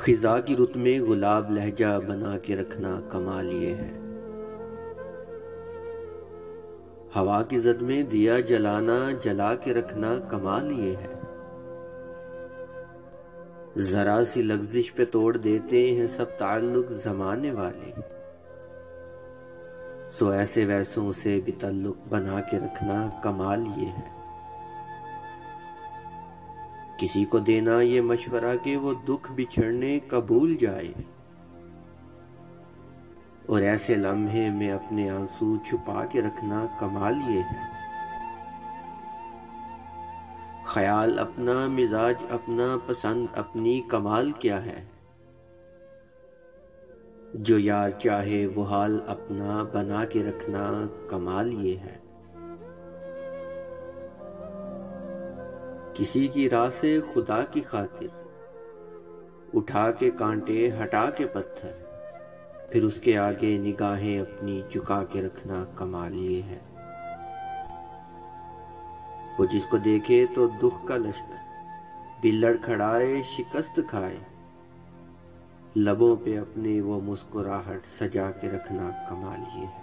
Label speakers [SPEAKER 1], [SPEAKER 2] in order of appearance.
[SPEAKER 1] خزاں کی رت میں گلاب لہجہ بنا کے رکھنا کمال یہ ہے۔ ہوا کی زد میں دیا جلانا جلا کے رکھنا کمال یہ ہے۔ ذرا سی لغزش پہ توڑ دیتے ہیں سب تعلق زمانے والے، سو ایسے ویسوں سے بھی تعلق بنا کے رکھنا کمال یہ ہے۔ کسی کو دینا یہ مشورہ کہ وہ دکھ بچھڑنے کا بھول جائے، اور ایسے لمحے میں اپنے آنسو چھپا کے رکھنا کمال یہ ہے۔ خیال اپنا، مزاج اپنا، پسند اپنی، کمال کیا ہے؟ جو یار چاہے وہ حال اپنا بنا کے رکھنا کمال یہ ہے۔ کسی کی راہ سے خدا کی خاطر اٹھا کے کانٹے ہٹا کے پتھر، پھر اس کے آگے نگاہیں اپنی جھکا کے رکھنا کمال یہ ہے۔ وہ جس کو دیکھے تو دکھ کا لشکر بھی لڑکھڑائے شکست کھائے، لبوں پہ اپنے وہ مسکراہٹ سجا کے رکھنا کمال یہ ہے۔